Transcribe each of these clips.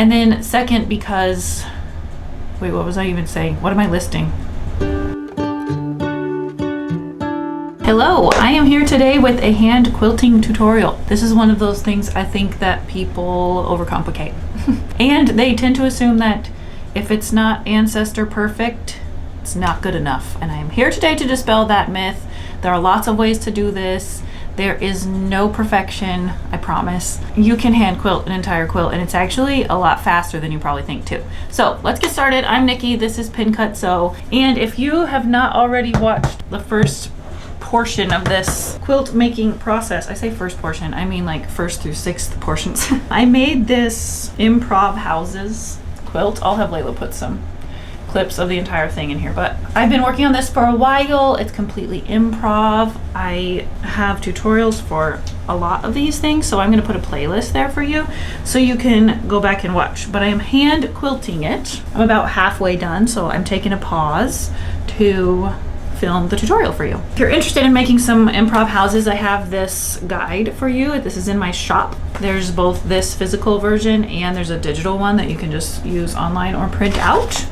And then second, because, wait, what was I even saying? What am I listing? Hello, I am here today with a hand quilting tutorial. This is one of those things I think that people overcomplicate. And they tend to assume that if it's not ancestor perfect, it's not good enough. And I am here today to dispel that myth. There are lots of ways to do this. There is no perfection, I promise. You can hand quilt an entire quilt, and it's actually a lot faster than you probably think too. So let's get started. I'm Nikki, this is Pin Cut Sew. And if you have not already watched the first portion of this quilt making process, I say first portion, I mean like first through sixth portions. I made this improv houses quilt. I'll have Layla put some clips of the entire thing in here, but I've been working on this for a while. It's completely improv. I have tutorials for a lot of these things, so I'm going to put a playlist there for you so you can go back and watch. But I am hand quilting it. I'm about halfway done, so I'm taking a pause to film the tutorial for you. If you're interested in making some improv houses, I have this guide for you. This is in my shop. There's both this physical version and there's a digital one that you can just use online or print out.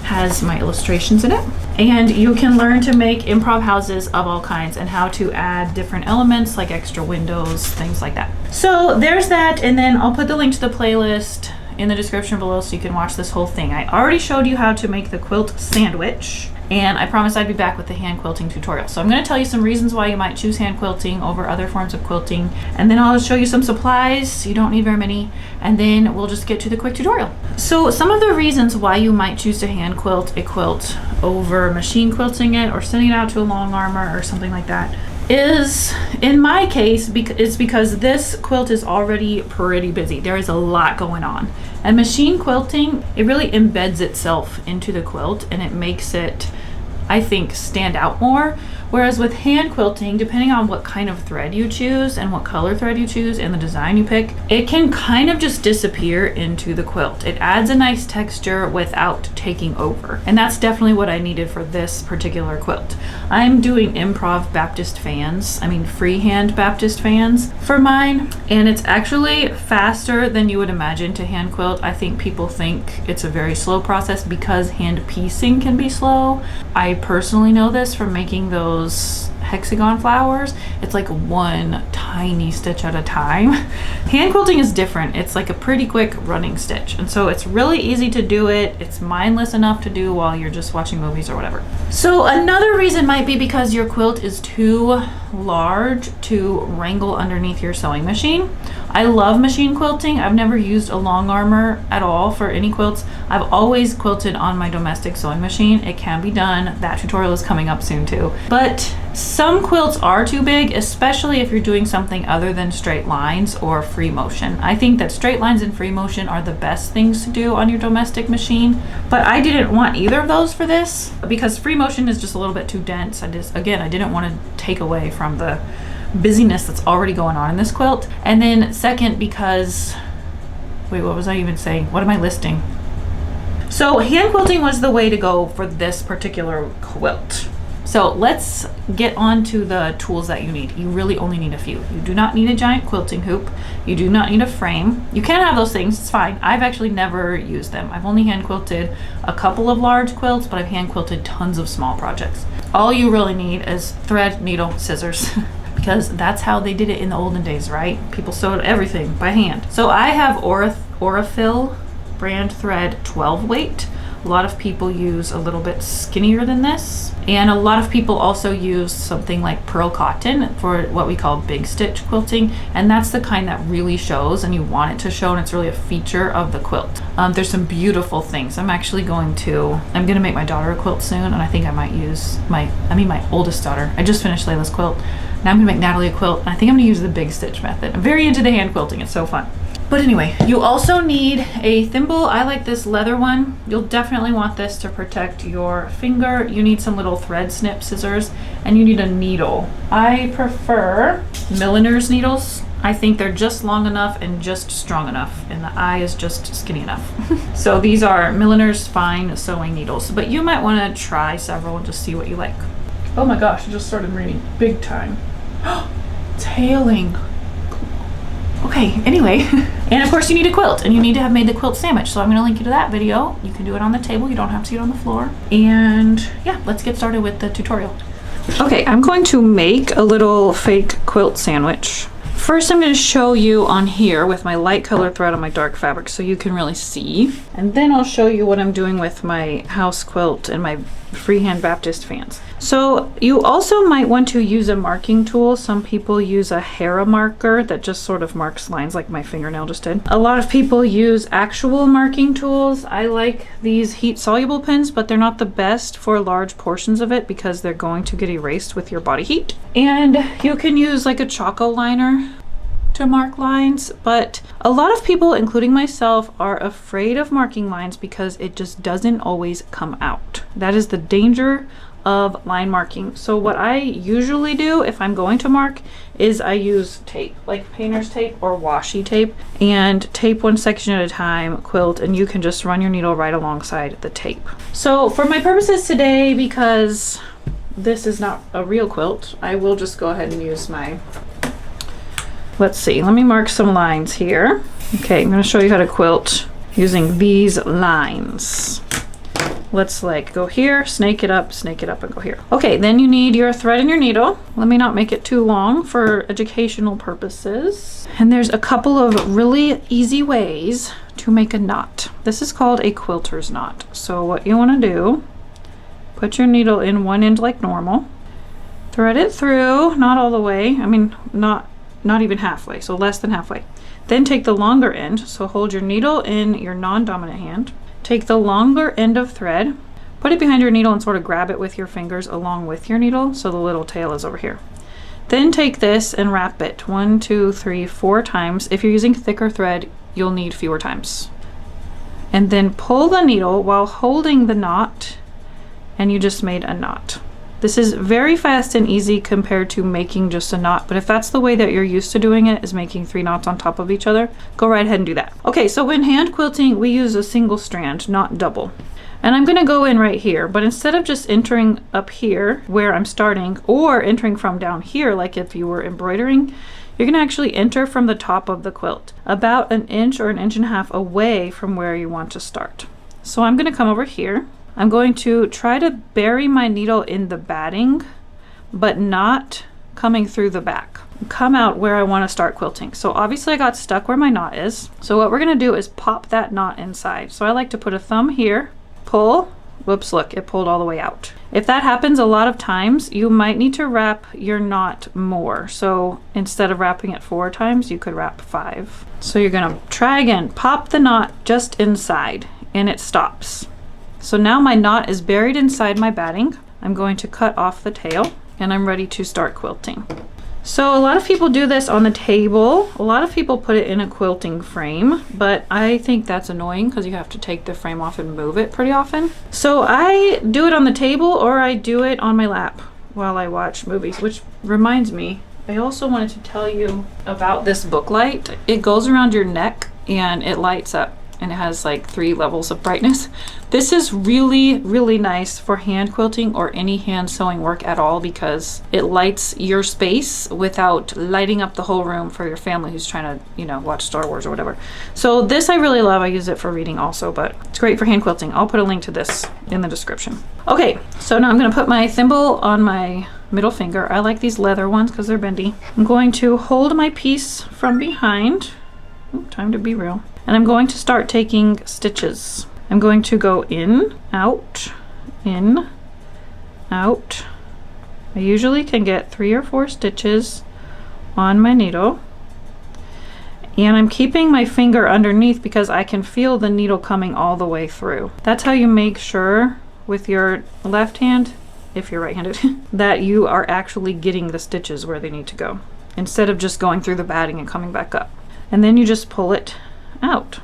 Has my illustrations in it. And you can learn to make improv houses of all kinds and how to add different elements like extra windows, things like that. So there's that, and then I'll put the link to the playlist in the description below so you can watch this whole thing. I already showed you how to make the quilt sandwich, and I promised I'd be back with the hand quilting tutorial. So I'm going to tell you some reasons why you might choose hand quilting over other forms of quilting, and then I'll show you some supplies. You don't need very many, and then we'll just get to the quick tutorial. So some of the reasons why you might choose to hand quilt a quilt over machine quilting it or sending it out to a long armor or something like that is, in my case, it's because this quilt is already pretty busy. There is a lot going on. And machine quilting, it really embeds itself into the quilt and it makes it, I think, stand out more. Whereas with hand quilting, depending on what kind of thread you choose and what color thread you choose and the design you pick, it can kind of just disappear into the quilt. It adds a nice texture without taking over. And that's definitely what I needed for this particular quilt. I'm doing improv Baptist fans, freehand Baptist fans for mine. And it's actually faster than you would imagine to hand quilt. I think people think it's a very slow process because hand piecing can be slow. I personally know this from making those hexagon flowers. It's like one tiny stitch at a time. Hand quilting is different. It's like a pretty quick running stitch, and so it's really easy to do it. It's mindless enough to do while you're just watching movies or whatever. So another reason might be because your quilt is too large to wrangle underneath your sewing machine. I love machine quilting. I've never used a long armor at all for any quilts. I've always quilted on my domestic sewing machine. It can be done. That tutorial is coming up soon too. But some quilts are too big, especially if you're doing something other than straight lines or free motion. I think that straight lines and free motion are the best things to do on your domestic machine, but I didn't want either of those for this because free motion is just a little bit too dense. I didn't want to take away from the busyness that's already going on in this quilt. And then second, because, wait, what was I even saying? What am I listing? So hand quilting was the way to go for this particular quilt. So let's get on to the tools that you need. You really only need a few. You do not need a giant quilting hoop. You do not need a frame. You can have those things, it's fine. I've actually never used them. I've only hand quilted a couple of large quilts, but I've hand quilted tons of small projects. All you really need is thread, needle, scissors. Because that's how they did it in the olden days, right? People sewed everything by hand. So I have Aurifil brand thread 12 weight. A lot of people use a little bit skinnier than this. And a lot of people also use something like pearl cotton for what we call big stitch quilting. And that's the kind that really shows and you want it to show, and it's really a feature of the quilt. There's some beautiful things. I'm gonna make my daughter a quilt soon, and I think I might use my oldest daughter. I just finished Layla's quilt. Now I'm gonna make Natalie a quilt, and I think I'm gonna use the big stitch method. I'm very into the hand quilting, it's so fun. But anyway, you also need a thimble. I like this leather one. You'll definitely want this to protect your finger. You need some little thread snip scissors, and you need a needle. I prefer milliner's needles. I think they're just long enough and just strong enough, and the eye is just skinny enough. So these are milliner's fine sewing needles, but you might want to try several and just see what you like. Oh my gosh, it just started raining big time. It's hailing. Okay, anyway, and of course you need a quilt, and you need to have made the quilt sandwich. So I'm gonna link you to that video. You can do it on the table. You don't have to see it on the floor. And yeah, let's get started with the tutorial. Okay, I'm going to make a little fake quilt sandwich. First, I'm going to show you on here with my light color thread on my dark fabric so you can really see. And then I'll show you what I'm doing with my house quilt and my freehand Baptist fans. So you also might want to use a marking tool. Some people use a Hera marker that just sort of marks lines like my fingernail just did. A lot of people use actual marking tools. I like these heat soluble pens, but they're not the best for large portions of it because they're going to get erased with your body heat. And you can use like a Choco liner to mark lines, but a lot of people, including myself, are afraid of marking lines because it just doesn't always come out. That is the danger of line marking. So what I usually do if I'm going to mark is I use tape, like painter's tape or washi tape, and tape one section at a time, quilt, and you can just run your needle right alongside the tape. So for my purposes today, because this is not a real quilt, I will just go ahead and use my, let's see, let me mark some lines here. Okay, I'm gonna show you how to quilt using these lines. Let's like go here, snake it up, and go here. Okay, then you need your thread and your needle. Let me not make it too long for educational purposes. And there's a couple of really easy ways to make a knot. This is called a quilter's knot. So what you wanna do, put your needle in one end like normal, thread it through, not all the way, I mean, not even halfway, so less than halfway. Then take the longer end, so hold your needle in your non-dominant hand, take the longer end of thread, put it behind your needle and sort of grab it with your fingers along with your needle, so the little tail is over here. Then take this and wrap it 1, 2, 3, 4 times. If you're using thicker thread, you'll need fewer times. And then pull the needle while holding the knot, and you just made a knot. This is very fast and easy compared to making just a knot, but if that's the way that you're used to doing it, is making 3 knots on top of each other, go right ahead and do that. Okay, so when hand quilting, we use a single strand, not double. And I'm gonna go in right here, but instead of just entering up here where I'm starting, or entering from down here like if you were embroidering, you're gonna actually enter from the top of the quilt, about 1 inch or 1.5 inches away from where you want to start. So I'm gonna come over here. I'm going to try to bury my needle in the batting, but not coming through the back. Come out where I want to start quilting. So obviously I got stuck where my knot is. So what we're going to do is pop that knot inside. So I like to put a thumb here, pull, whoops, look, it pulled all the way out. If that happens a lot of times, you might need to wrap your knot more. So instead of wrapping it 4 times, you could wrap 5. So you're going to try again, pop the knot just inside, and it stops. So now my knot is buried inside my batting. I'm going to cut off the tail and I'm ready to start quilting. So a lot of people do this on the table. A lot of people put it in a quilting frame, but I think that's annoying because you have to take the frame off and move it pretty often. So I do it on the table or I do it on my lap while I watch movies, which reminds me, I also wanted to tell you about this book light. It goes around your neck and it lights up. And it has like 3 levels of brightness. This is really, really nice for hand quilting or any hand sewing work at all because it lights your space without lighting up the whole room for your family who's trying to, you know, watch Star Wars or whatever. So this I really love. I use it for reading also, but it's great for hand quilting. I'll put a link to this in the description. Okay, so now I'm gonna put my thimble on my middle finger. I like these leather ones because they're bendy. I'm going to hold my piece from behind. Ooh, time to be real. And I'm going to start taking stitches. I'm going to go in, out. I usually can get 3 or 4 stitches on my needle. And I'm keeping my finger underneath because I can feel the needle coming all the way through. That's how you make sure with your left hand, if you're right-handed, that you are actually getting the stitches where they need to go, instead of just going through the batting and coming back up. And then you just pull it out.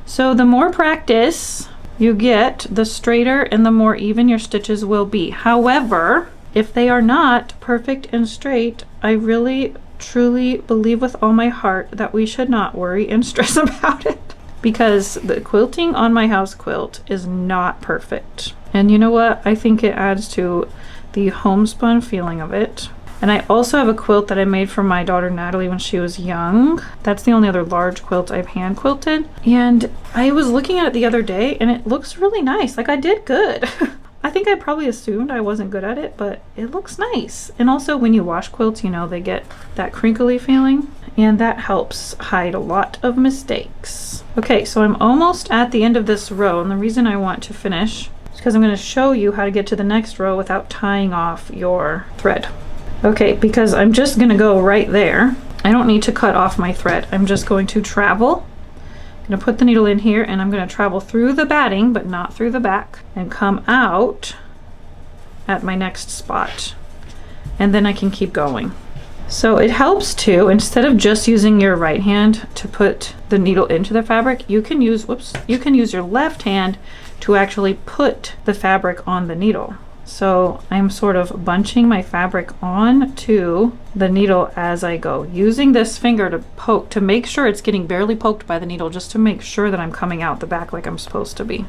So the more practice you get, the straighter and the more even your stitches will be. However, if they are not perfect and straight, I really truly believe with all my heart that we should not worry and stress about it, because the quilting on my house quilt is not perfect. And you know what? I think it adds to the homespun feeling of it. And I also have a quilt that I made for my daughter Natalie when she was young. That's the only other large quilt I've hand quilted. And I was looking at it the other day and it looks really nice. Like I did good. I think I probably assumed I wasn't good at it, but it looks nice. And also when you wash quilts, you know, they get that crinkly feeling and that helps hide a lot of mistakes. Okay, so I'm almost at the end of this row, and the reason I want to finish is because I'm going to show you how to get to the next row without tying off your thread. Okay, because I'm just going to go right there. I don't need to cut off my thread. I'm just going to travel. I'm going to put the needle in here and I'm going to travel through the batting, but not through the back, and come out at my next spot. And then I can keep going. So it helps too, instead of just using your right hand to put the needle into the fabric, you can use, you can use your left hand to actually put the fabric on the needle. So I'm sort of bunching my fabric onto the needle as I go, using this finger to poke, to make sure it's getting barely poked by the needle, just to make sure that I'm coming out the back like I'm supposed to be.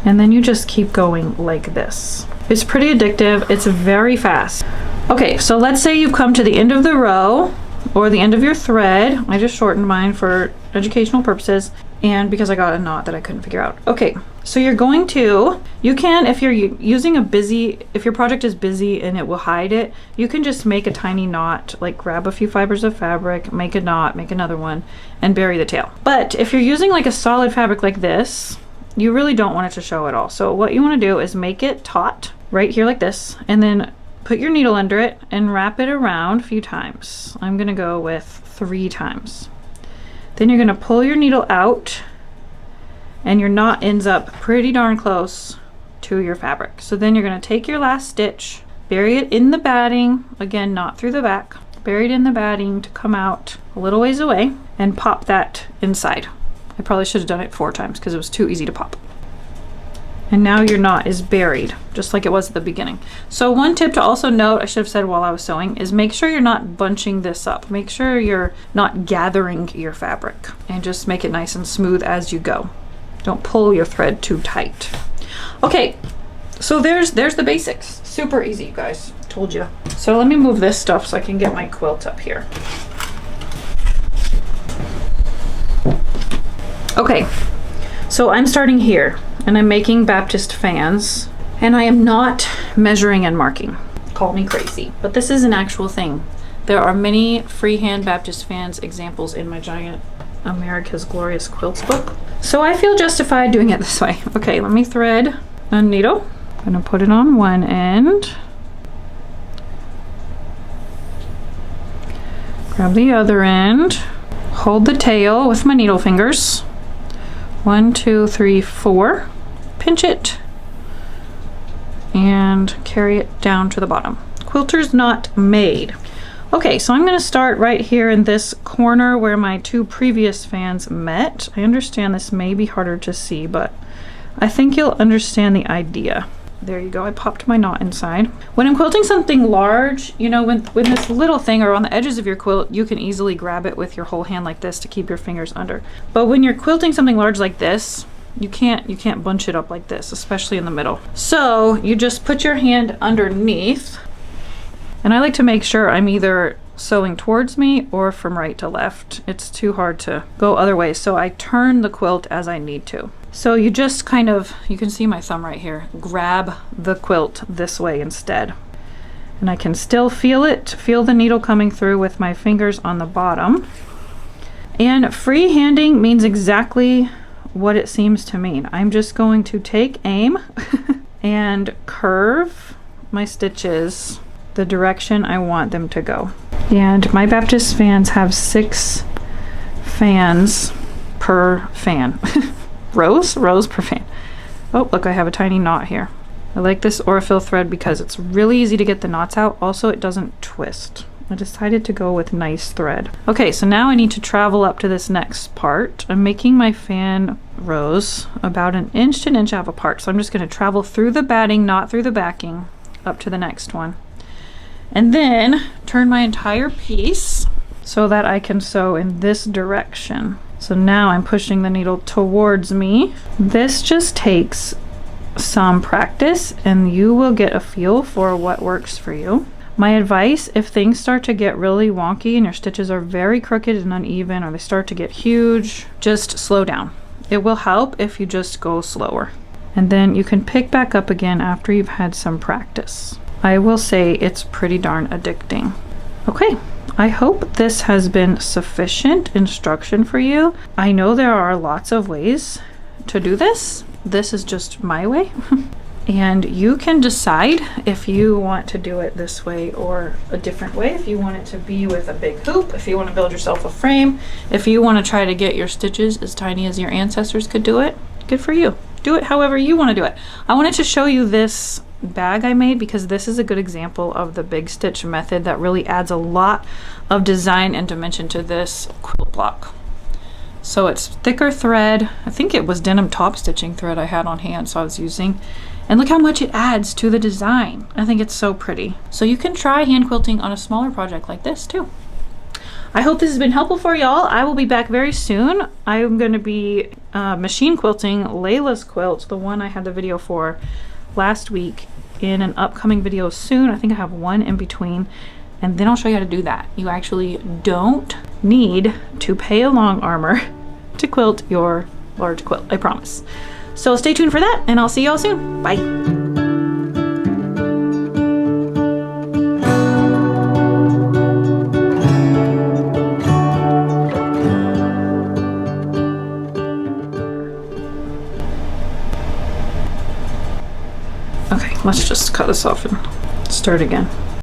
And then you just keep going like this. It's pretty addictive. It's very fast. Okay, so let's say you've come to the end of the row or the end of your thread. I just shortened mine for educational purposes and because I got a knot that I couldn't figure out. Okay, so you're going to, you can, if you're using a busy, if your project is busy and it will hide it, you can just make a tiny knot, like grab a few fibers of fabric, make a knot, make another one, and bury the tail. But if you're using like a solid fabric like this, you really don't want it to show at all. So what you want to do is make it taut right here like this, and then put your needle under it and wrap it around a few times. I'm gonna go with 3 times. Then you're gonna pull your needle out and your knot ends up pretty darn close to your fabric. So then you're gonna take your last stitch, bury it in the batting, again, not through the back, bury it in the batting to come out a little ways away, and pop that inside. I probably should have done it 4 times because it was too easy to pop. And now your knot is buried, just like it was at the beginning. So one tip to also note, I should have said while I was sewing, is make sure you're not bunching this up. Make sure you're not gathering your fabric, and just make it nice and smooth as you go. Don't pull your thread too tight. Okay, so there's the basics. Super easy, you guys, told you. So let me move this stuff so I can get my quilt up here. Okay, so I'm starting here. And I'm making Baptist fans, and I am not measuring and marking. Call me crazy, but this is an actual thing. There are many freehand Baptist fans examples in my giant America's Glorious Quilts book. So I feel justified doing it this way. Okay, let me thread a needle. I'm gonna put it on one end. Grab the other end. Hold the tail with my needle fingers. 1, 2, 3, 4. Pinch it and carry it down to the bottom. Quilter's Knot made. Okay, so I'm going to start right here in this corner where my 2 previous fans met. I understand this may be harder to see, but I think you'll understand the idea. There you go, I popped my knot inside. When I'm quilting something large, you know, when this little thing or on the edges of your quilt, you can easily grab it with your whole hand like this to keep your fingers under. But when you're quilting something large like this, you can't bunch it up like this, especially in the middle. So you just put your hand underneath, and I like to make sure I'm either sewing towards me or from right to left. It's too hard to go other ways, so I turn the quilt as I need to. So you just kind of, you can see my thumb right here, grab the quilt this way instead. And I can still feel it, feel the needle coming through with my fingers on the bottom. And free-handing means exactly what it seems to mean. I'm just going to take aim and curve my stitches the direction I want them to go. And my Baptist fans have 6 fans per fan. rows per fan. Oh, look, I have a tiny knot here. I like this Orifil thread because it's really easy to get the knots out. Also, it doesn't twist. I decided to go with nice thread. Okay, so now I need to travel up to this next part. I'm making my fan rows about 1 inch to 1.5 inches apart. So I'm just going to travel through the batting, not through the backing, up to the next one. And then turn my entire piece so that I can sew in this direction. So now I'm pushing the needle towards me. This just takes some practice and you will get a feel for what works for you. My advice, if things start to get really wonky and your stitches are very crooked and uneven, or they start to get huge, just slow down. It will help if you just go slower. And then you can pick back up again after you've had some practice. I will say it's pretty darn addicting. Okay, I hope this has been sufficient instruction for you. I know there are lots of ways to do this. This is just my way. And you can decide if you want to do it this way or a different way. If you want it to be with a big hoop, if you want to build yourself a frame, if you want to try to get your stitches as tiny as your ancestors could do it, good for you. Do it however you want to do it. I wanted to show you this bag I made because this is a good example of the big stitch method that really adds a lot of design and dimension to this quilt block. So it's thicker thread. I think it was denim top stitching thread I had on hand, so I was using. And look how much it adds to the design. I think it's so pretty. So you can try hand quilting on a smaller project like this too. I hope this has been helpful for y'all. I will be back very soon. I'm going to be machine quilting Layla's quilt, the one I had the video for last week, in an upcoming video soon. I think I have one in between. And then I'll show you how to do that. You actually don't need to pay a long armor to quilt your large quilt, I promise. So stay tuned for that, and I'll see y'all soon. Bye. Okay, let's just cut this off and start again.